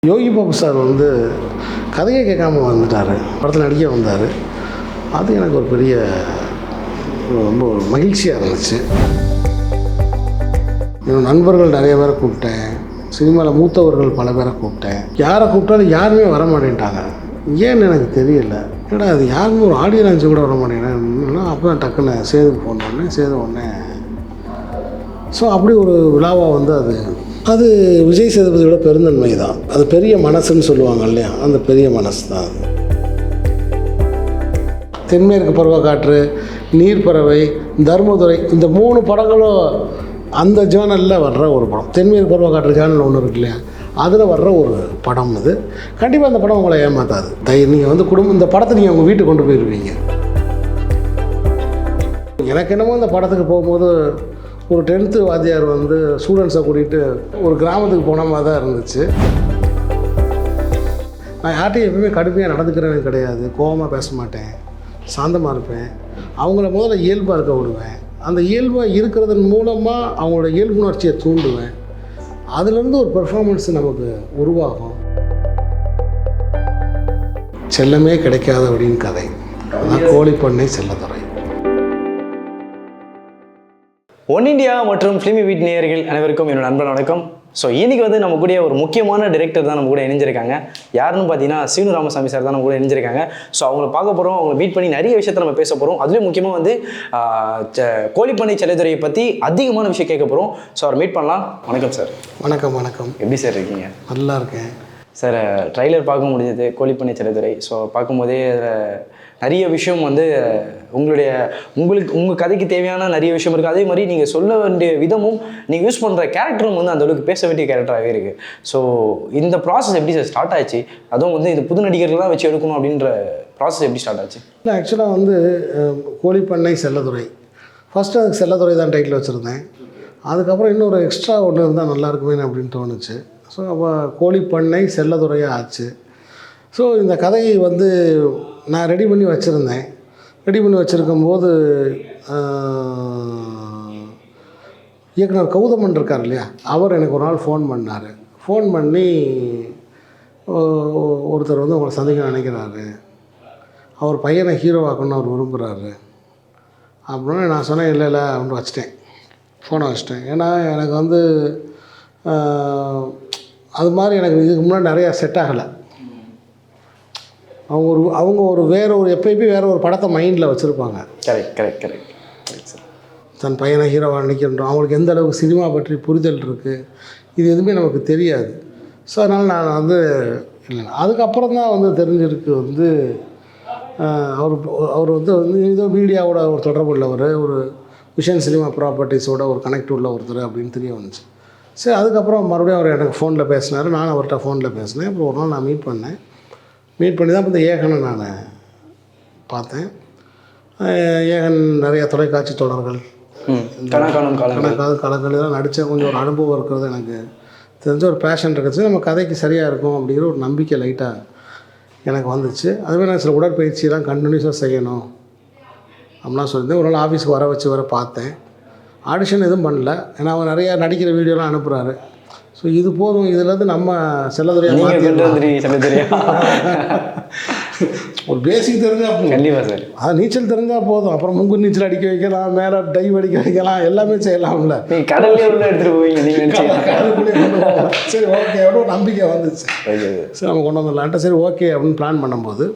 Yogi Babu sir வந்து கதையை கேட்காம வந்துட்டார், படத்தில் நடிக்க வந்தார். அது எனக்கு ஒரு பெரிய ரொம்ப மகிழ்ச்சியாக இருந்துச்சு. என்னோடய நண்பர்கள் நிறைய பேரை கூப்பிட்டேன், சினிமாவில் மூத்தவர்கள் பல பேரை கூப்பிட்டேன். யாரை கூப்பிட்டாலும் யாருமே வர மாட்டேன்ட்டாங்க. ஏன்னு எனக்கு தெரியல. ஏன்னா அது யாருமே ஒரு ஆடியோ லான்ச்சு கூட வர மாட்டேங்கிறேன். அப்போ தான் டக்குன்னு சேதுக்கு ஃபோன் பண்ணேன். சேது உடனே ஸோ அப்படி ஒரு விழாவாக வந்து அது விஜய் சேதுபதியோட பெருந்தன்மை தான். அது பெரிய மனசுன்னு சொல்லுவாங்க இல்லையா, அந்த பெரிய மனசு தான் அது. தென்மேற்கு பருவக்காற்று, நீர்ப்பறவை, தர்மதுரை, இந்த 3 படங்களும் அந்த ஜேர்னலில் வர்ற ஒரு படம். தென்மேற்கு பருவக்காற்று ஜேர்னல் ஒன்று இருக்கு இல்லையா, அதில் வர்ற ஒரு படம் இது. கண்டிப்பாக அந்த படம் உங்களை ஏமாற்றாது. நீங்கள் வந்து இந்த படத்தை நீங்கள் உங்கள் வீட்டுக்கு கொண்டு போயிடுவீங்க. எனக்கு என்னமோ இந்த படத்துக்கு போகும்போது ஒரு 10th வாத்தியார் வந்து ஸ்டூடெண்ட்ஸை கூட்டிகிட்டு ஒரு கிராமத்துக்கு போன மாதிரி தான் இருந்துச்சு. நான் யார்ட்டையும் எப்பவுமே கடுமையாக நடந்துக்கிறவன் கிடையாது. கோபமாக பேச மாட்டேன், சாந்தமாக இருப்பேன். அவங்கள முதல்ல இயல்பாக இருக்க விடுவேன். அந்த இயல்பாக இருக்கிறதன் மூலமாக அவங்களோட இயல்புணர்ச்சியை தூண்டுவேன். அதுலேருந்து ஒரு பெர்ஃபார்மன்ஸ் நமக்கு உருவாகும். செல்லமே கிடைக்காத அப்படின்னு கதை, அதான் கோழிப்பண்ணை செல்லதுரை. ஒன் இண்டியா மற்றும் ஃபிலிமி வீட் நேயர்கள் அனைவருக்கும் என்னோட நண்பன் வணக்கம். ஸோ இன்றைக்கி வந்து நம்ம கூட ஒரு முக்கியமான டிரெக்டர் தான் நம்ம கூட இணைஞ்சிருக்காங்க. யாருன்னு பார்த்தீங்கன்னா சீனு ராமசாமி சார் தான் நம்ம கூட இணைஞ்சிருக்காங்க. ஸோ அவங்கள பார்க்க போகிறோம், அவங்கள மீட் பண்ணி நிறைய விஷயத்தை நம்ம பேச போகிறோம். அதுலேயும் முக்கியமாக வந்து கோழிப்பண்ணை செல்லதுரையை பற்றி அதிகமான விஷயம் கேட்க போகிறோம். ஸோ அவர் மீட் பண்ணலாம். வணக்கம் சார். வணக்கம். வணக்கம். எப்படி சார் இருக்கீங்க? நல்லா இருக்கேன் சார். ட்ரைலர் பார்க்க முடிஞ்சது கோழிப்பண்ணை செல்லதுரை. ஸோ பார்க்கும்போதே அதில் நிறைய விஷயம் வந்து உங்கள் கதைக்கு தேவையான நிறைய விஷயம் இருக்குது. அதே மாதிரி நீங்கள் சொல்ல வேண்டிய விதமும் நீங்கள் யூஸ் பண்ணுற கேரக்டரும் வந்து அந்தளவுக்கு பேச வேண்டிய கேரக்டராகவே இருக்குது. ஸோ இந்த ப்ராசஸ் எப்படி சார் ஸ்டார்ட் ஆச்சு? அதுவும் வந்து இது புது நடிகர்கள்லாம் வச்சு எடுக்கணும் அப்படின்ற ப்ராசஸ் எப்படி ஸ்டார்ட் ஆச்சு? இல்லை, ஆக்சுவலாக வந்து கோழிப்பண்ணை செல்லதுரை ஃபஸ்ட்டு அதுக்கு செல்லதுரை தான் டைட்டில் வச்சுருந்தேன். அதுக்கப்புறம் இன்னொரு எக்ஸ்ட்ரா ஒன்று இருந்தால் நல்லா இருக்குமே அப்படின்னு தோணுச்சு. ஸோ அப்போ கோழிப்பண்ணை செல்லதுரையாக ஆச்சு. ஸோ இந்த கதையை வந்து நான் ரெடி பண்ணி வச்சுருந்தேன். ரெடி பண்ணி வச்சுருக்கும்போது இயக்குனர் கௌதமன் இருக்கார் இல்லையா, அவர் எனக்கு ஒரு நாள் ஃபோன் பண்ணார். ஃபோன் பண்ணி ஒருத்தர் வந்து உங்களை சந்திக்க நினைக்கிறாரு, அவர் பையனை ஹீரோவாக்கணும்னு அவர் விரும்புகிறாரு அப்படின்னு நான் சொன்னேன். இல்லை அப்படின்னு வச்சுட்டேன், ஃபோனை வச்சுட்டேன். ஏன்னா எனக்கு வந்து அது மாதிரி எனக்கு இதுக்கு முன்னாடி நிறையா செட் ஆகலை. அவங்க ஒரு வேறு ஒரு எப்பயுமே வேறு ஒரு படத்தை மைண்டில் வச்சுருப்பாங்க. Correct sir. தன் பையனை ஹீரோவாக நினைக்கின்றோம். அவங்களுக்கு எந்த அளவுக்கு சினிமா பற்றி புரிதல் இருக்குது, இது எதுவுமே நமக்கு தெரியாது. ஸோ அதனால் நான் வந்து இல்லை, அதுக்கப்புறம் தான் வந்து தெரிஞ்சிருக்கு வந்து அவர் வந்து ஏதோ மீடியாவோட ஒரு தொடர்பு உள்ளவர், ஒரு விஷன் சினிமா ப்ராப்பர்ட்டிஸோட ஒரு கனெக்ட் உள்ள ஒருத்தர் அப்படின்னு தெரிய வந்துச்சு. சரி, அதுக்கப்புறம் மறுபடியும் அவர் எனக்கு ஃபோனில் பேசினார், நானும் அவர்கிட்ட ஃபோனில் பேசினேன். அப்புறம் ஒரு நாள் நான் மீட் பண்ணி தான் இந்த ஏகனை நான் பார்த்தேன். ஏகன் நிறையா தொலைக்காட்சி தொடர்கள், கணக்கான இதெல்லாம் நடித்த கொஞ்சம் ஒரு அனுபவம் இருக்கிறது எனக்கு தெரிஞ்ச ஒரு பேஷன் இருக்குது. நம்ம கதைக்கு சரியாக இருக்கும் அப்படிங்கிற ஒரு நம்பிக்கை லைட்டாக எனக்கு வந்துச்சு. அதுமாதிரி நான் சில உடற்பயிற்சியெல்லாம் கண்டினியூஸாக செய்யணும் அப்படிலாம் சொல்லியிருந்தேன். ஒரு நாள் ஆஃபீஸுக்கு வர வச்சு பார்த்தேன். ஆடிஷன் எதுவும் பண்ணல, ஏன்னா அவங்க நிறையா நடிக்கிற வீடியோலாம் அனுப்புகிறாரு. ஸோ இது போதும், இதுலேருந்து நம்ம செல்லதுரையாக ஒரு பேசிக் தெரிஞ்சால் போதும். கண்டிப்பாக சார். அது நீச்சல் தெரிஞ்சால் போதும். அப்புறம் முங்கு நீச்சல் அடிக்க வைக்கலாம், மேலே டைவ் அடிக்க வைக்கலாம், எல்லாமே செய்யலாம்ல. கடல்லே உள்ள எடுத்துகிட்டு போவீங்க நீங்கள். சரி, ஓகே, எவ்வளோ நம்பிக்கை வந்துச்சு. சரி, நம்ம கொண்டு வந்துடலான்ட்டு சரி ஓகே அப்படின்னு பிளான் பண்ணும்போது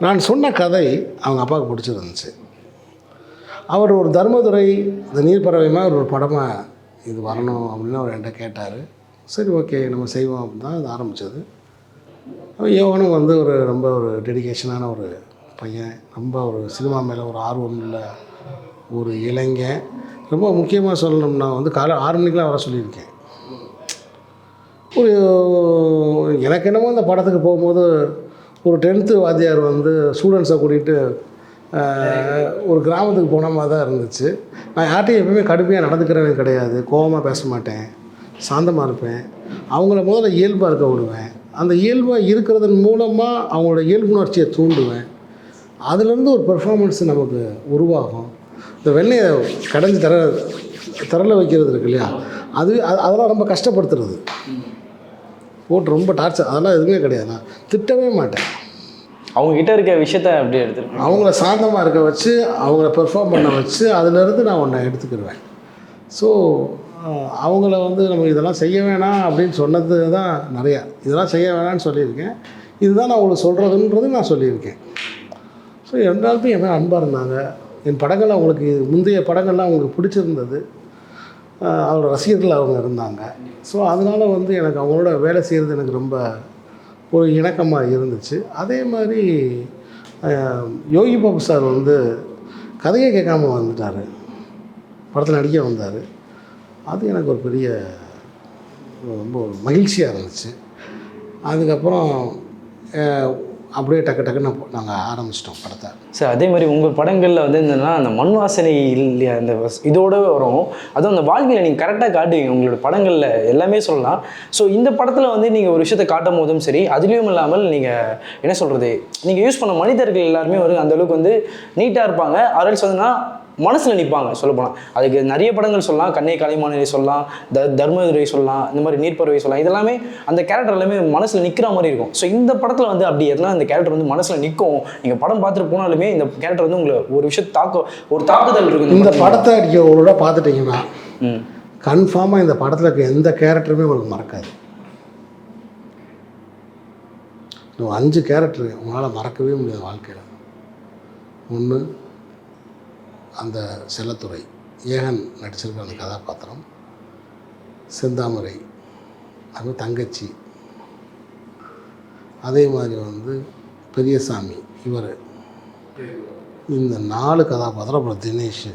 நான் சொன்ன கதை அவங்க அப்பாவுக்கு பிடிச்சிருந்துச்சு. அவர் ஒரு தர்மதுரை, இந்த நீர்ப்பறவைமா ஒரு படமாக இது வரணும் அப்படின்னு அவர் என்கிட்ட கேட்டார். சரி ஓகே நம்ம செய்வோம் அப்படின்னு தான் அது ஆரம்பித்தது. யோகனும் வந்து ரொம்ப ஒரு டெடிகேஷனான ஒரு பையன், ரொம்ப ஒரு சினிமா மேலே ஒரு ஆர்வம் உள்ள ஒரு இளைஞன். ரொம்ப முக்கியமாக சொல்லணும்னா வந்து காலை 6 மணிக்கெலாம் வர சொல்லியிருக்கேன். எனக்கு என்னமோ இந்த படத்துக்கு போகும்போது ஒரு 10th வாத்தியார் வந்து ஸ்டூடெண்ட்ஸை கூட்டிகிட்டு ஒரு கிராமத்துக்கு போன மாதிரி தான் இருந்துச்சு. நான் யார்ட்டையும் எப்பவுமே கடுமையாக நடந்துக்கிறவன் கிடையாது. கோபமாக பேச மாட்டேன், சாந்தமாக இருப்பேன். அவங்கள முதல்ல இயல்பாக இருக்க விடுவேன். அந்த இயல்பாக இருக்கிறதன் மூலமாக அவங்களோட இயல்புணர்ச்சியை தூண்டுவேன். அதுலேருந்து ஒரு பெர்ஃபார்மன்ஸ் நமக்கு உருவாகும். இந்த வெண்ணெயை கடைஞ்சி திரள வைக்கிறது இருக்கு இல்லையா, அதெல்லாம் ரொம்ப கஷ்டப்படுத்துறது. போட்டு ரொம்ப டார்ச்சர், அதெல்லாம் எதுவுமே கிடையாது. நான் திட்டவே மாட்டேன். அவங்ககிட்ட இருக்க விஷயத்த அப்படியே எடுத்துருக்கேன். அவங்கள சாந்தமாக இருக்க வச்சு, அவங்கள பெர்ஃபார்ம் பண்ண வச்சு, அதுலேருந்து நான் ஒன்றை எடுத்துக்கிடுவேன். ஸோ அவங்கள வந்து நம்ம இதெல்லாம் செய்ய வேணாம் அப்படின்னு சொன்னது தான் நிறையா. இதெல்லாம் செய்ய வேணான்னு சொல்லியிருக்கேன். இதுதான் நான் உங்களுக்கு சொல்கிறதுன்றது நான் சொல்லியிருக்கேன். ஸோ எல்லாருமே என் மேலே அன்பாக இருந்தாங்க. என் படங்கள் அவங்களுக்கு முந்தைய படங்கள்லாம் அவங்களுக்கு பிடிச்சிருந்தது. அவரோட ரசிகர்கள் அவங்க இருந்தாங்க. ஸோ அதனால் வந்து எனக்கு அவங்களோட வேலை செய்கிறது எனக்கு ரொம்ப ஒரு இணக்கமாக இருந்துச்சு. அதே மாதிரி யோகி பாபு சார் வந்து கதையை கேட்காம வந்துட்டார், படத்தில் நடிக்க வந்தார். அது எனக்கு ஒரு பெரிய ரொம்ப ஒரு மகிழ்ச்சியாக இருந்துச்சு. அதுக்கப்புறம் அப்படியே டக்கு டக்குன்னு நாங்கள் ஆரம்பிச்சிட்டோம் படத்தை. சார் அதே மாதிரி உங்கள் படங்களில் வந்து என்னென்னா அந்த மண் வாசனை இல்லையா அந்த இதோட வரும், அதுவும் அந்த வாழ்க்கையில் நீங்கள் கரெக்டாக காட்டுவீங்க உங்களோட படங்களில் எல்லாமே சொல்லலாம். ஸோ இந்த படத்தில் வந்து நீங்கள் ஒரு விஷயத்தை காட்டும் போதும் சரி, அதுலேயும் இல்லாமல் நீங்கள் என்ன சொல்கிறது, நீங்கள் யூஸ் பண்ண மனிதர்கள் எல்லாருமே ஒரு அந்தளவுக்கு வந்து நீட்டாக இருப்பாங்க. அரல்ஸ் வந்துன்னா மனசில் நிற்பாங்க. சொல்லப்போனால் அதுக்கு நிறைய படங்கள் சொல்லலாம். கண்ணை கலைமானரை சொல்லலாம், தர்மதுரை சொல்லலாம், இந்த மாதிரி நீர்ப்பறவை சொல்லலாம். இதெல்லாமே அந்த கேரக்டர் எல்லாமே மனசில் நிற்கிற மாதிரி இருக்கும். ஸோ இந்த படத்தில் வந்து அப்படி எல்லாம் இந்த கேரக்டர் வந்து மனசில் நிற்கும். நீங்கள் படம் பார்த்துட்டு போனாலுமே இந்த கேரக்டர் வந்து உங்களை ஒரு விஷயத்தை ஒரு தாக்குதல் இருக்கும். இந்த படத்தை நீங்கள் உங்களோட பார்த்துட்டிங்கன்னா கன்ஃபார்மாக இந்த படத்தில் இருக்க எந்த கேரக்டருமே உங்களுக்கு மறக்காது. 5 கேரக்டரு உங்களால் மறக்கவே முடியாது வாழ்க்கையில். ஒன்று அந்த செல்லத்துறை ஏகன் நடிச்சிருக்கிற அந்த கதாபாத்திரம், செந்தாமரை, அது தங்கச்சி, அதே மாதிரி வந்து பெரியசாமி இவர், இந்த 4 கதாபாத்திரம், அப்புறம் தினேஷ்,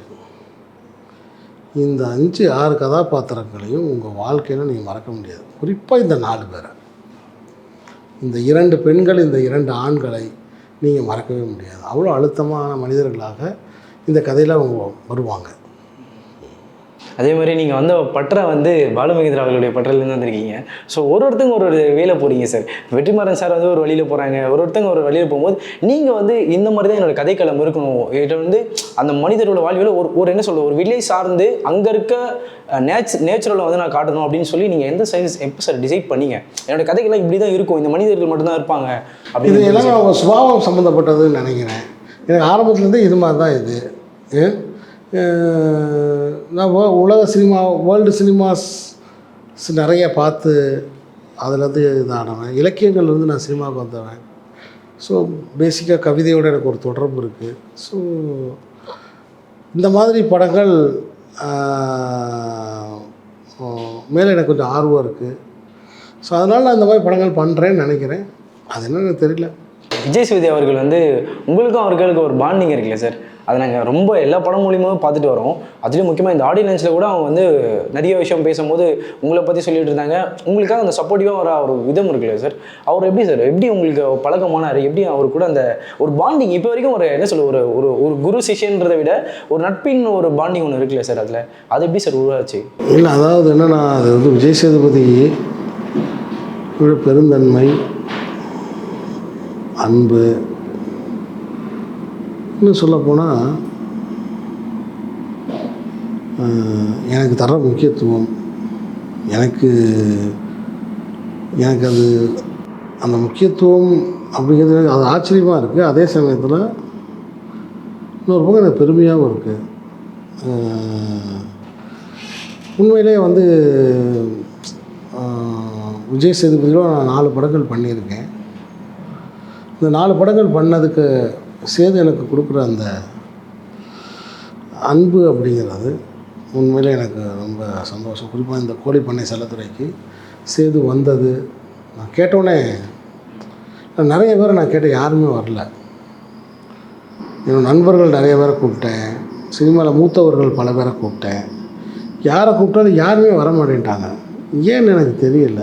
இந்த 5-6 கதாபாத்திரங்களையும் உங்கள் வாழ்க்கையில் நீங்கள் மறக்க முடியாது. குறிப்பாக இந்த 4 பேரை, இந்த 2 பெண்கள், இந்த 2 ஆண்களை நீங்கள் மறக்கவே முடியாது. அவ்வளோ அழுத்தமான மனிதர்களாக இந்த கதையில் அவங்க வருவாங்க. அதே மாதிரி நீங்கள் வந்த பற்ற வந்து பாலுமகேந்திரா அவர்களுடைய பற்றிலேருந்து வந்திருக்கீங்க. ஸோ ஒருத்தங்க ஒரு வேலை போகிறீங்க சார். வெற்றிமாறன் சார் வந்து ஒரு வழியில் போகிறாங்க, ஒருத்தங்க ஒரு வழியில் போகும்போது நீங்கள் வந்து இந்த மாதிரி தான் என்னோடய கதைக்களம் இருக்கணும். இதை வந்து அந்த மனிதரோட வாழ்வில் ஒரு என்ன சொல்கிறது, ஒரு வில்லேஜ் சார்ந்து அங்கே இருக்க நேச்சுரலை வந்து நான் காட்டணும் அப்படின்னு சொல்லி நீங்கள் எந்த சைன்ஸ் எப்போ சார் டிசைட் பண்ணீங்க? என்னோடய கதைகள்லாம் இப்படி தான் இருக்கும், இந்த மனிதர்கள் மட்டும்தான் இருப்பாங்க அப்படின்னு? இது எல்லாமே அவங்க சுபாவம் சம்மந்தப்பட்டதுன்னு நினைக்கிறேன். எனக்கு ஆரம்பத்துலேருந்தே இது மாதிரி தான் இது. நான் உலக சினிமா, வேர்ல்டு சினிமாஸ் நிறைய பார்த்து அதுலேருந்து இதானவன். இலக்கியங்கள்லேருந்து நான் சினிமாவுக்கு வந்தவன். ஸோ பேசிக்காக கவிதையோடு எனக்கு ஒரு தொடர்பு இருக்குது. ஸோ இந்த மாதிரி படங்கள் மேலே எனக்கு கொஞ்சம் ஆர்வம் இருக்குது. ஸோ அதனால் நான் இந்த மாதிரி படங்கள் பண்ணுறேன்னு நினைக்கிறேன். அது என்னன்னு எனக்கு தெரியல. விஜய் சேதுபதி அவர்கள் வந்து உங்களுக்கும் அவர்களுக்கு ஒரு பாண்டிங் இருக்குல்ல சார், அதை நாங்கள் ரொம்ப எல்லா படம் மூலியமாக பார்த்துட்டு வரோம். அதுலேயும் முக்கியமாக இந்த ஆடியன்ஸில் கூட அவங்க வந்து நிறைய விஷயம் பேசும்போது உங்களை பற்றி சொல்லிட்டு இருந்தாங்க. உங்களுக்காக அந்த சப்போர்ட்டிவாக வர ஒரு விதம் இருக்குல்ல சார், அவர் எப்படி சார், எப்படி உங்களுக்கு பழக்கமானார், எப்படி அவர் கூட அந்த ஒரு பாண்டிங் இப்போ வரைக்கும் ஒரு என்ன சொல்ல ஒரு ஒரு குரு சிஷ்யன்றதை விட ஒரு நட்பின் ஒரு பாண்டிங் ஒன்று இருக்குல்ல சார், அதில் அது எப்படி சார் உருவாச்சு? இல்லை, அதாவது என்னென்னா அது வந்து விஜய் சேதுபதி பெருந்தன்மை, அன்பு, இன்னும் சொல்லப்போனால் எனக்கு தர முக்கியத்துவம், எனக்கு அது அந்த முக்கியத்துவம் அப்படிங்கிறது அது ஆச்சரியமாக இருக்குது. அதே சமயத்தில் இன்னொரு பக்கம் எனக்கு பெருமையாகவும் இருக்குது. உண்மையிலே வந்து விஜய் சேதுபதியோட நான் 4 படங்கள் பண்ணியிருக்கேன். இந்த 4 படங்கள் பண்ணதுக்கு சேது எனக்கு கொடுக்குற அந்த அன்பு அப்படிங்கிறது உண்மையிலே எனக்கு ரொம்ப சந்தோஷம். குறிப்பாக இந்த கோழிப்பண்ணை செல்லத்துறைக்கு சேது வந்தது நான் கேட்டோடனே, நிறைய பேரை நான் கேட்டேன், யாருமே வரல. என்னோடய நண்பர்கள் நிறைய பேரை கூப்பிட்டேன், சினிமாவில் மூத்தவர்கள் பல பேரை கூப்பிட்டேன். யாரை கூப்பிட்டாலும் யாருமே வர மாட்டேன்ட்டாங்க. ஏன்னு எனக்கு தெரியல.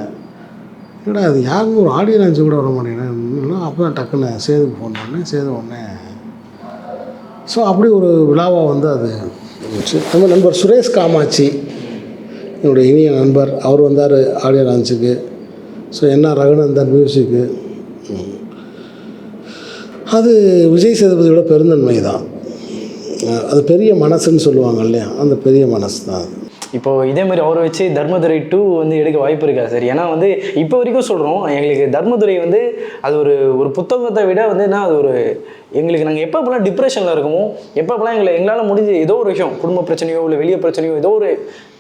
ஏடா அது யாருமே ஒரு ஆடியோ லான்ச்சு கூட வர மாட்டேங்கன்னா, அப்போ தான் டக்குன்னு சேதுக்கு ஃபோன் பண்ணேன். சேது உடனே ஸோ அப்படி ஒரு விழாவாக வந்து அது இருந்துச்சு. நம்ம நண்பர் சுரேஷ் காமாட்சி, என்னுடைய இனிய நண்பர், அவர் வந்தார் ஆடியோ லான்ச்சுக்கு. ஸோ என்ஆர் ரகுநந்தன் மியூசிக்கு. அது விஜய் சேதுபதியோட பெருந்தன்மை தான். அது பெரிய மனசுன்னு சொல்லுவாங்க இல்லையா, அந்த பெரிய மனசு தான் அது. இப்போது இதே மாதிரி அவரை வச்சு தர்மதுரை 2 வந்து எடுக்க வாய்ப்பு இருக்கா சார்? ஏன்னா வந்து இப்போ வரைக்கும் சொல்கிறோம், எங்களுக்கு தர்மதுரை வந்து அது ஒரு புத்தகத்தை விட வந்து என்ன, அது ஒரு எங்களுக்கு நாங்கள் எப்போப்பெல்லாம் டிப்ரெஷனில் இருக்கோமோ, எப்போப்பெல்லாம் எங்களால் முடிஞ்ச ஏதோ ஒரு விஷயம், குடும்ப பிரச்சனையோ இல்லை வெளியே பிரச்சனையோ, ஏதோ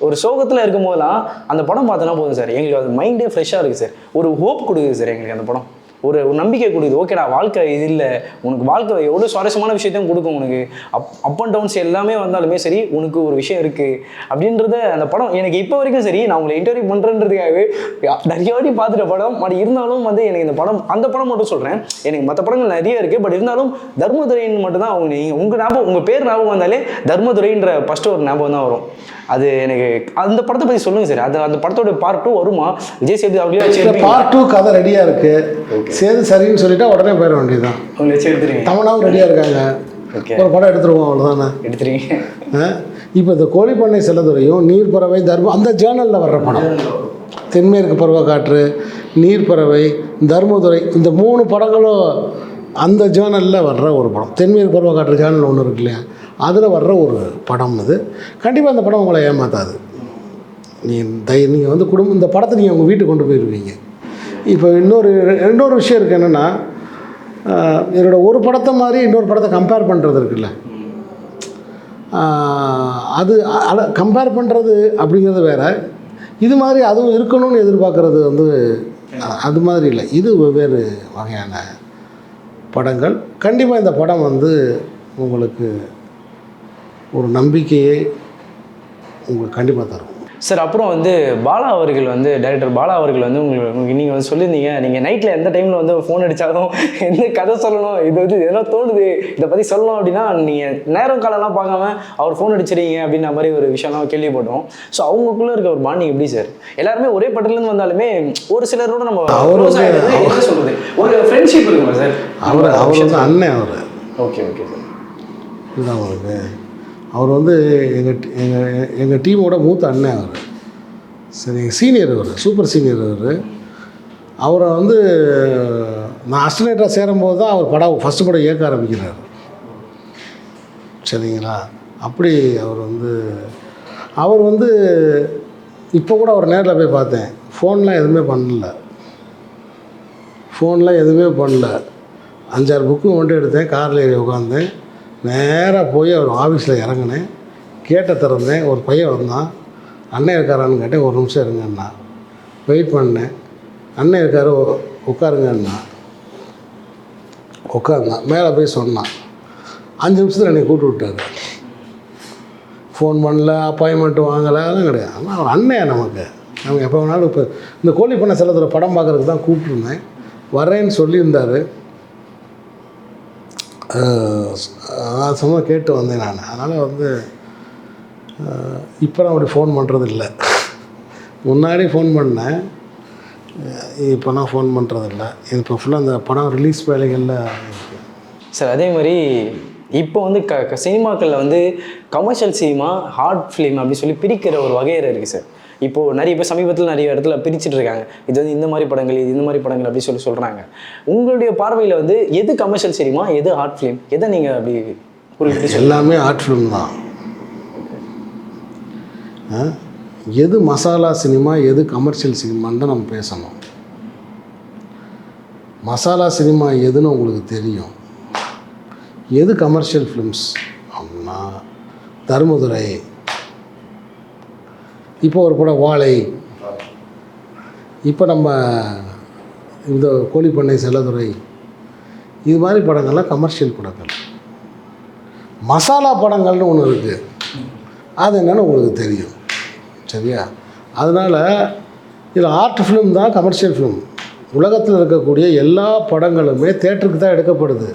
ஒரு சோகத்தில் இருக்கும் போதெல்லாம் அந்த படம் பார்த்தோன்னா போதும் சார், எங்களுக்கு அது மைண்டே ஃப்ரெஷ்ஷாக இருக்குது சார். ஒரு ஹோப் கொடுக்குது சார் எங்களுக்கு அந்த படம். ஒரு நம்பிக்கை கொடுக்குது. ஓகேடா, வாழ்க்கை இது இல்லை, உனக்கு வாழ்க்கை எவ்வளோ சுவாரஸ்யமான விஷயத்தையும் கொடுக்கும் உனக்கு. அப் அண்ட் டவுன்ஸ் எல்லாமே வந்தாலுமே சரி, உனக்கு ஒரு விஷயம் இருக்குது அப்படின்றத அந்த படம் எனக்கு இப்போ வரைக்கும் சரி, நான் உங்களை இன்டர்வியூ பண்ணுறேன்றதுக்காகவே நிறைய வாட்டி பார்த்துட்ட படம். பட் இருந்தாலும் வந்து எனக்கு இந்த படம், அந்த படம் மட்டும் சொல்கிறேன், எனக்கு மற்ற படங்கள் நிறைய இருக்குது. பட் இருந்தாலும் தர்மதுரைன்னு மட்டும்தான் உங்கள் ஞாபகம், உங்கள் பேர் ஞாபகம் வந்தாலே தர்மதுரைன்ற ஃபஸ்ட்டு ஒரு ஞாபகம் தான் வரும். அது எனக்கு அந்த படத்தை பற்றி சொல்லுங்கள் சார். அந்த படத்தோட பார்ட் 2 வருமா? விஜய் சேது அவங்களே பார்ட் 2 கதை ரெடியாக இருக்குது. சேது சரின்னு சொல்லிட்டா உடனே போயிட வேண்டியதுதான். அவங்கள வச்சு எடுத்துருவீங்க. தமிழாவும் ரெடியாக இருக்காங்க. ஒரு படம் எடுத்துருவோம், அவ்வளோதானே. எடுத்துருவீங்க. இப்போ இந்த கோழிப்பண்ணை செல்லதுரையும் நீர்ப்பறவை தர்மம் அந்த ஜேர்னலில் வர்ற படம். தென்மேற்கு பருவக்காற்று, நீர்ப்பறவை, தர்மதுரை, இந்த 3 படங்களும் அந்த ஜேர்னலில் வர்ற ஒரு படம். தென்மேற்கு பருவக்காற்று ஜேர்னல் ஒன்று இருக்கு இல்லையா, அதில் வர்ற ஒரு படம் இது. கண்டிப்பாக அந்த படம் உங்களை ஏமாற்றாது. நீங்கள் வந்து இந்த படத்தை நீங்கள் உங்கள் வீட்டுக்கு கொண்டு போயிடுவீங்க. இப்போ இன்னொரு விஷயம் இருக்குது. என்னென்னா, என்னோட ஒரு படத்தை மாதிரி இன்னொரு படத்தை கம்பேர் பண்ணுறது இருக்குல்ல, அது கம்பேர் பண்ணுறது அப்படிங்கிறது வேறு. இது மாதிரி அதுவும் இருக்கணும்னு எதிர்பார்க்குறது வந்து அது மாதிரி இல்லை. இது வெவ்வேறு வகையான படங்கள். கண்டிப்பாக இந்த படம் வந்து உங்களுக்கு ஒரு நம்பிக்கையை உங்களுக்கு கண்டிப்பாக தரும் சார். அப்புறம் வந்து பாலா அவர்கள் வந்து, டைரக்டர் பாலா அவர்கள் வந்து உங்களுக்கு நீங்கள் வந்து சொல்லியிருந்தீங்க, நீங்கள் நைட்டில் எந்த டைமில் வந்து ஃபோன் அடித்தாலும் எந்த கதை சொல்லணும், இது வந்து எதனா தோணுது இதை பற்றி சொல்லணும் அப்படின்னா நீங்கள் நேரம் காலம்லாம் பார்க்காம அவர் ஃபோன் அடிச்சிருக்கீங்க அப்படின்ற மாதிரி ஒரு விஷயம்லாம் கேள்விப்பட்டோம். ஸோ அவங்களுக்குள்ளே இருக்க ஒரு பாண்டிங் எப்படி சார்? எல்லாருமே ஒரே பட்டத்துலேருந்து வந்தாலுமே ஒரு சிலரோட நம்ம என்ன சொல்கிறது, ஒரு ஃப்ரெண்ட்ஷிப் இருக்குமா சார்? அவர் வந்து அண்ணன். அவர் ஓகே சார். இதுதான் அவருக்கு. அவர் வந்து எங்கள் டீமோட மூத்த அண்ணன். அவர் சரி, சீனியர். அவர் சூப்பர் சீனியர். அவரை வந்து நான் அஸ்டினேட்டராக சேரும்போது தான் அவர் ஃபஸ்ட்டு படம் இயக்க ஆரம்பிக்கிறார். சரிங்களா? அப்படி அவர் வந்து இப்போ கூட அவர் நேரில் போய் பார்த்தேன். ஃபோன்லாம் எதுவுமே பண்ணல. 5-6 புக்கு மட்டும் எடுத்தேன். காரில் ஏறி உட்காந்தேன். நேராக போய் அவர் ஆஃபீஸில் இறங்கினேன். கேட்டை திறந்தேன். ஒரு பையன் வந்தான். அண்ணன் இருக்காரான்னு கேட்டேன். 1 நிமிஷம் இருங்கண்ணா. வெயிட் பண்ணேன். அண்ணன் இருக்காரு, உட்காருங்கண்ணா. உட்காந்தான். மேலே போய் சொன்னான். 5 நிமிஷத்தில் என்னை கூப்பிட்டு விட்டார். ஃபோன் பண்ணல, அப்பாயின்மெண்ட்டு வாங்கலை, அதெல்லாம் கிடையாது. ஆனால் அவர் அண்ணன் நமக்கு எப்போ வேணாலும். இப்போ இந்த கோழிப்பண்ணை செல்லத்தில் படம் பார்க்குறதுக்கு தான் கூப்பிட்டுருந்தேன். வரேன்னு சொல்லியிருந்தார். சும்மா கேட்டு வந்தேன் நான். அதனால் வந்து இப்போ நான் அப்படி ஃபோன் பண்ணுறது இல்லை. முன்னாடி ஃபோன் பண்ணேன், இப்போ நான் ஃபோன் பண்ணுறதில்ல. இப்போ ஃபுல்லாக அந்த படம் ரிலீஸ் வேலைகளில் சார். அதே மாதிரி இப்போ வந்து சினிமாக்களில் வந்து கமர்ஷியல் சினிமா, ஹார்ட் ஃபிலிம் அப்படின்னு சொல்லி பிரிக்கிற ஒரு வகையறை இருக்குது சார். இப்போது நிறைய பேர் சமீபத்தில் நிறைய இடத்துல பிரிச்சுட்டு இருக்காங்க. இது வந்து இந்த மாதிரி படங்கள், இது இந்த மாதிரி படங்கள் அப்படி சொல்கிறாங்க. உங்களுடைய பார்வையில் வந்து எது கமர்ஷியல் சினிமா, எது ஆர்ட் ஃபிலிம், எதை நீங்கள் அப்படி குறிப்பிட்டு? எல்லாமே ஆர்ட் ஃபிலிம் தான். எது மசாலா சினிமா, எது கமர்ஷியல் சினிமான்னு தான் நம்ம பேசணும். மசாலா சினிமா எதுன்னு உங்களுக்கு தெரியும். எது கமர்ஷியல் ஃபிலிம்ஸ் அப்படின்னா தர்மதுரை, இப்போ ஒரு படம் வாழை, இப்போ நம்ம இந்த கோழிப்பண்ணை செல்லதுரை, இது மாதிரி படங்கள்லாம் கமர்ஷியல் படங்கள். மசாலா படங்கள்னு ஒன்று இருக்குது. அது என்னென்னு உங்களுக்கு தெரியும். சரியா? அதனால் இதில் ஆர்ட் ஃபிலிம் தான் கமர்ஷியல் ஃபிலிம். உலகத்தில் இருக்கக்கூடிய எல்லா படங்களுமே தேட்டருக்கு தான் எடுக்கப்படுது.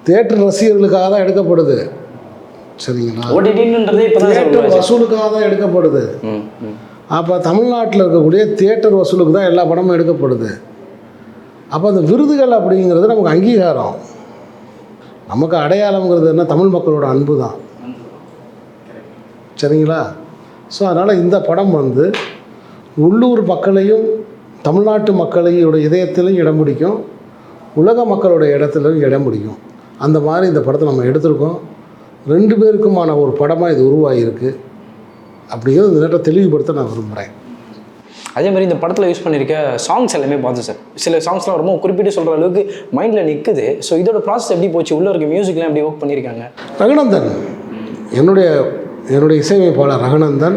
தேட்டர் ரசிகர்களுக்காக தான் எடுக்கப்படுது. சரிங்களா? தேட்டர் வசூலுக்காக தான் எடுக்கப்படுது. அப்போ தமிழ்நாட்டில் இருக்கக்கூடிய தியேட்டர் வசூலுக்கு தான் எல்லா படமும் எடுக்கப்படுது. அப்போ அந்த விருதுகள் அப்படிங்கிறது நமக்கு அங்கீகாரம், நமக்கு அடையாளங்கிறது என்ன? தமிழ் மக்களோட அன்பு தான். சரிங்களா? ஸோ அதனால் இந்த படம் வந்து உள்ளூர் மக்களையும் தமிழ்நாட்டு மக்களையோட இதயத்திலும் இடம் பிடிக்கும், உலக மக்களோட இடத்துலையும் இடம் பிடிக்கும். அந்த மாதிரி இந்த படத்தை நம்ம எடுத்திருக்கோம். 2 பேருக்குமான ஒரு படமாக இது உருவாகியிருக்கு. அப்படிங்கிறது இந்த நேரத்தை தெளிவுபடுத்த நான் விரும்புகிறேன். அதே மாதிரி இந்த படத்தில் யூஸ் பண்ணியிருக்க சாங்ஸ் எல்லாமே பார்த்தேன் சார். சில சாங்ஸ்லாம் ரொம்ப குறிப்பிட்டு சொல்கிற அளவுக்கு மைண்டில் நிற்குது. ஸோ இதோட ப்ராசஸ் எப்படி போச்சு, உள்ளே இருக்க மியூசிக்லாம் எப்படி ஒர்க் பண்ணியிருக்காங்க? ரகுநந்தன் என்னுடைய இசையமைப்பாளர் ரகுநந்தன்.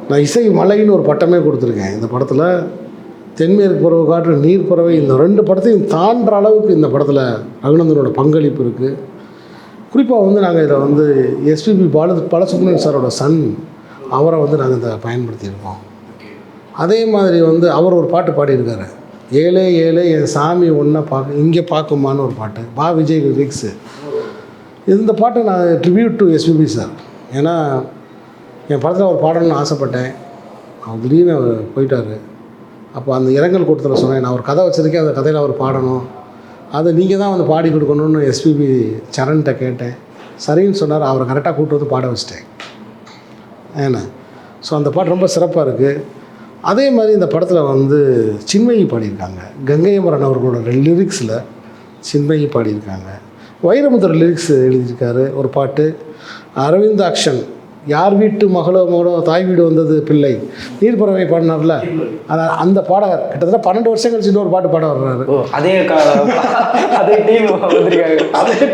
நான் இசை மலைன்னு ஒரு பட்டமே கொடுத்துருக்கேன். இந்த படத்தில் தென்மேற்கு பறவை காற்று நீர் பறவை இந்த 2 படத்தையும் தாண்டுற அளவுக்கு இந்த படத்தில் ரகுநந்தனோட பங்களிப்பு இருக்குது. குறிப்பாக வந்து நாங்கள் இதில் வந்து எஸ்பிபி பாலசுப்ரமணியன் சாரோட சன் அவரை வந்து நாங்கள் இதை பயன்படுத்தியிருக்கோம். அதே மாதிரி வந்து அவர் ஒரு பாட்டு பாடியிருக்காரு, ஏழே ஏழே என் சாமி ஒன்றை இங்கே பார்க்குமான்னு ஒரு பாட்டு, விஜய் லிரிக்ஸு. இந்த பாட்டை நான் ட்ரிபியூட் டு எஸ்பிபி சார். ஏன்னா என் படத்தில் அவர் பாடணும்னு ஆசைப்பட்டேன். அவர் திடீர்னு அவர் போயிட்டார். அப்போ அந்த இரங்கல் கூட்டத்தில் சொன்னேன், நான் ஒரு கதை வச்சுருக்கேன், அந்த கதையில் அவர் பாடணும், அதை நீங்கள் தான் வந்து பாடி கொடுக்கணும்னு எஸ்பிபி சரண்கிட்ட கேட்டேன். சரின்னு சொன்னார். அவரை கரெக்டாக கூப்பிட்டு வந்து பாட வச்சிட்டேன். ஏன்னா ஸோ அந்த பாட்டு ரொம்ப சிறப்பாக இருக்குது. அதே மாதிரி இந்த படத்தில் வந்து சின்மயி பாடியிருக்காங்க. கங்கை அமரன் அவர்களோட லிரிக்ஸில் சின்மயி பாடியிருக்காங்க. வைரமுத்தர் லிரிக்ஸ் எழுதியிருக்காரு ஒரு பாட்டு. அரவிந்தாக்ஷன் யார் வீட்டு மகளோ தாய் வீடு வந்தது பிள்ளை நீர்ப்பறவை பாடினார்ல, அந்த பாடகர் கிட்டத்தட்ட 12 வருஷம் கழிச்சு இன்னொரு பாட்டு பாட வர்றாரு. அதே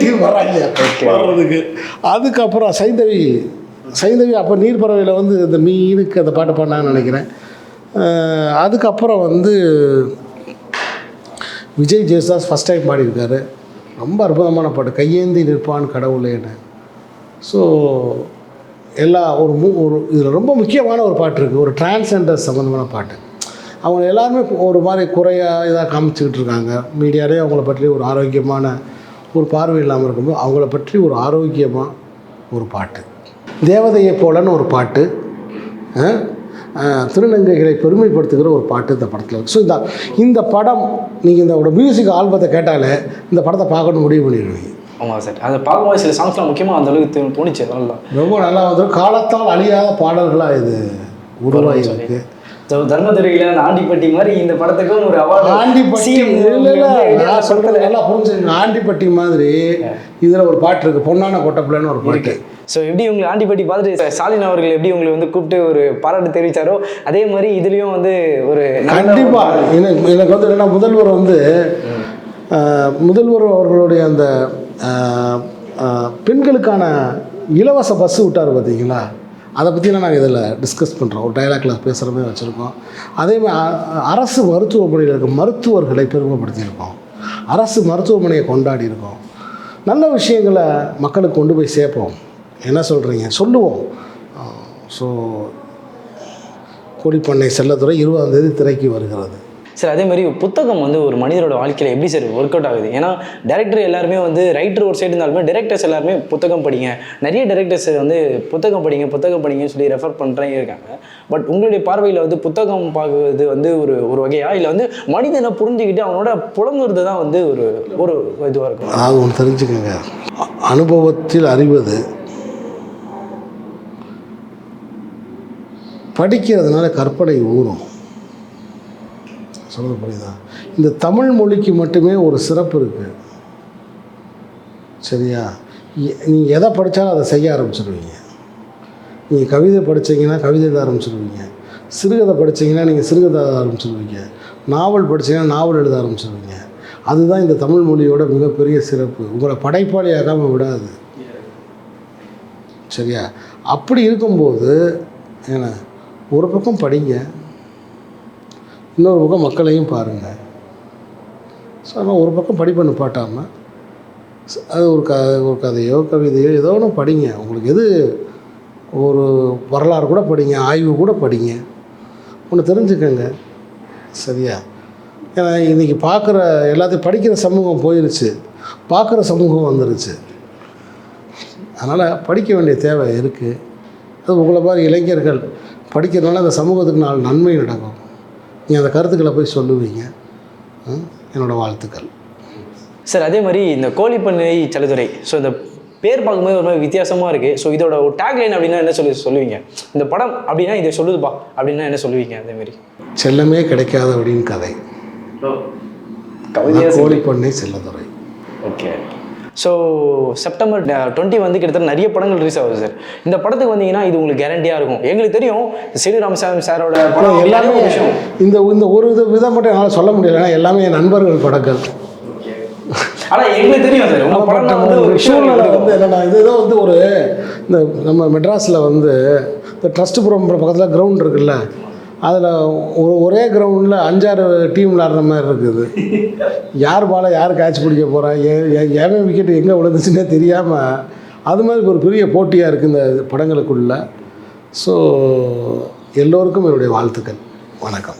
டீம் வர்றாங்க வர்றதுக்கு. அதுக்கப்புறம் சைந்தவி அப்போ நீர்ப்பறவையில் வந்து இந்த மீனுக்கு அந்த பாட்டு பாடினாங்கன்னு நினைக்கிறேன். அதுக்கப்புறம் வந்து விஜய் ஜேசுதாஸ் ஃபஸ்ட் டைம் பாடியிருக்காரு. ரொம்ப அற்புதமான பாட்டு, கையேந்தி நிற்பான் கடவுளேன்னு. ஸோ எல்லா ஒரு இதில் ரொம்ப முக்கியமான ஒரு பாட்டு இருக்குது, ஒரு டிரான்ஸ்ஜெண்டர் சம்மந்தமான பாட்டு. அவங்க எல்லாருமே ஒரு மாதிரி குறையாக இதாக காமிச்சிக்கிட்டு இருக்காங்க. மீடியாலே அவங்கள பற்றி ஒரு ஆரோக்கியமான ஒரு பார்வை இல்லாமல் இருக்கும்போது அவங்கள பற்றி ஒரு ஆரோக்கியமாக ஒரு பாட்டு. தேவதையை போலன்னு ஒரு பாட்டு, திருநங்கைகளை பெருமைப்படுத்துகிற ஒரு பாட்டு இந்த படத்தில். ஸோ இந்த படம் நீங்கள் இந்த மியூசிக் ஆல்பத்தை கேட்டாலே இந்த படத்தை பார்க்கணும் முடிவு பண்ணிடுவீங்க. ஆமாம் சார், அதை பார்க்கும்போது சில சாங்ஸ்லாம் முக்கியமாக அந்த அளவுக்கு தோணுச்சு. நல்லா ரொம்ப நல்லா வந்துடும். காலத்தால் அழியாத பாடல்களாக இது உருவாகிருக்கு. தர்மதுரையில் அந்த ஆண்டிப்பட்டி மாதிரி இந்த படத்துக்கும் ஒரு அவார்டு. ஆண்டிப்பட்டி நான் சொல்கிறது நல்லா புரிஞ்சுங்க. ஆண்டிப்பட்டி மாதிரி இதில் ஒரு பாட்டு இருக்குது, பொன்னான கொட்டப்பிள்ளைன்னு ஒரு பாட்டு. ஸோ எப்படி உங்களுக்கு ஆண்டிப்பட்டி பார்த்துட்டு ஸ்டாலின் அவர்கள் எப்படி உங்களை வந்து கூப்பிட்டு ஒரு பாராட்டு தெரிவித்தாரோ அதே மாதிரி இதுலேயும் வந்து ஒரு கண்டிப்பாக எனக்கு வந்து என்னென்னா முதல்வர் அவர்களுடைய அந்த பெண்களுக்கான இலவச பஸ்ஸு விட்டார் பார்த்தீங்களா, அதை பற்றிலாம் நாங்கள் இதில் டிஸ்கஸ் பண்ணுறோம். ஒரு டைலாக்ல பேசுகிற மாதிரி வச்சுருக்கோம். அதேமாதிரி அரசு மருத்துவமனையில் இருக்க மருத்துவர்களை பெருமைப்படுத்தியிருக்கோம். அரசு மருத்துவமனையை கொண்டாடி இருக்கோம். நல்ல விஷயங்களை மக்களுக்கு கொண்டு போய் சேர்ப்போம். என்ன சொல்கிறீங்க, சொல்லுவோம். ஸோ கோழிப்பண்ணை செல்லத்துறை 20ஆம் தேதி திரைக்கு வருகிறது. சார் அதே மாதிரி புத்தகம் வந்து ஒரு மனிதரோட வாழ்க்கையில் எப்படி சார் ஒர்க் அவுட் ஆகுது? ஏன்னா டைரக்டர் எல்லாருமே வந்து ரைட்டர் ஒரு சைடு இருந்தாலுமே டைரக்டர்ஸ் எல்லாருமே புத்தகம் படிங்க, நிறைய டைரக்டர்ஸ் வந்து புத்தகம் படிங்கன்னு சொல்லி ரெஃபர் பண்ணுறேன் இருக்காங்க. பட் உங்களுடைய பார்வையில் வந்து புத்தகம் பார்க்குறது வந்து ஒரு வகையா இல்லை வந்து மனிதனை புரிஞ்சுக்கிட்டு அவனோட புலங்குறது தான் வந்து ஒரு இதுவாக இருக்கும்? அதாவது ஒன்று தெரிஞ்சுக்கோங்க, அனுபவத்தில் அறிவது படிக்கிறதுனால கற்பனை ஊறும். சொல்கிறது புரியுதா? இந்த தமிழ் மொழிக்கு மட்டுமே ஒரு சிறப்பு இருக்குது. சரியா? நீங்கள் எதை படித்தாலும் அதை செய்ய ஆரம்பிச்சிடுவீங்க. நீங்கள் கவிதை படித்தீங்கன்னா கவிதை எழுத ஆரம்பிச்சிடுவீங்க. சிறுகதை படித்தீங்கன்னா நீங்கள் சிறுகதை எழுத ஆரம்பிச்சிடுவீங்க. நாவல் படித்தீங்கன்னா நாவல் எழுத ஆரம்பிச்சிடுவீங்க. அதுதான் இந்த தமிழ் மொழியோட மிகப்பெரிய சிறப்பு. உங்களை படைப்பாளியாகாமல் விடாது. சரியா? அப்படி இருக்கும்போது ஏன்னா ஒரு பக்கம் படிங்க, இன்னொரு பக்கம் மக்களையும் பாருங்கள். ஸோ ஆனால் ஒரு பக்கம் படிப்பை நிப்பாட்டாமல் அது ஒரு கதையோ கவிதையோ ஏதோ ஒன்று படிங்க. உங்களுக்கு எது ஒரு வரலாறு கூட படிங்க, ஆய்வு கூட படிங்க, ஒன்று தெரிஞ்சுக்கங்க. சரியா? ஏன்னா இன்றைக்கி பார்க்குற எல்லாத்தையும் படிக்கிற சமூகம் போயிடுச்சு, பார்க்குற சமூகம் வந்துருச்சு. அதனால் படிக்க வேண்டிய தேவை இருக்குது. அது உங்களை மாதிரி இளைஞர்கள் படிக்கிறதுனால அந்த சமூகத்துக்கு 4 நன்மை நடக்கும். நீங்கள் அந்த கருத்துக்களை போய் சொல்லுவீங்க. என்னோடய வாழ்த்துக்கள் சார். அதே மாதிரி இந்த கோழிப்பண்ணை செல்லத்துறை, ஸோ இந்த பேர் பார்க்கும்போது ஒரு மாதிரி வித்தியாசமாக இருக்குது. ஸோ இதோட ஒரு டேக்லைன் அப்படின்னா என்ன சொல்லுவீங்க? இந்த படம் அப்படின்னா இதை சொல்லுதுப்பா அப்படின்னா என்ன சொல்லுவீங்க? அதேமாரி செல்லமே கிடைக்காத அப்படின்னு கதை, கோழிப்பண்ணை செல்லத்துறை. ஓகே. ஸோ செப்டம்பர் 20 வந்து கிட்டத்தட்ட நிறைய படங்கள் ரிலீஸ் ஆகுது சார். இந்த படத்துக்கு வந்தீங்கன்னா இது உங்களுக்கு கேரண்டியாக இருக்கும். எங்களுக்கு தெரியும் சீனு ராமசாமி சாரோட படம் எல்லாமே விஷயம். இந்த ஒரு விதம் மட்டும் என்னால் சொல்ல முடியல, ஏன்னா எல்லாமே என் நண்பர்கள் படங்கள். ஆனால் எங்களுக்கு தெரியும் சார் உங்கள் படம் வந்து ஒரு சூழ்நிலை வந்து என்னென்னா, இதுதான் வந்து ஒரு இந்த நம்ம மெட்ராஸில் வந்து இந்த ட்ரஸ்ட்புரம் பக்கத்தில் கிரவுண்ட் இருக்குல்ல, அதில் ஒரே கிரவுண்டில் 5-6 டீம் விளாட்ற மாதிரி இருக்குது. யார் பாலை யார் கேட்ச் பிடிக்க போகிறேன், ஏன் விக்கெட் எங்கே விழுந்துச்சுன்னே தெரியாமல் அது மாதிரி ஒரு பெரிய போட்டியாக இருக்குது இந்த படங்களுக்குள்ள. ஸோ எல்லோருக்கும் என்னுடைய வாழ்த்துக்கள். வணக்கம்.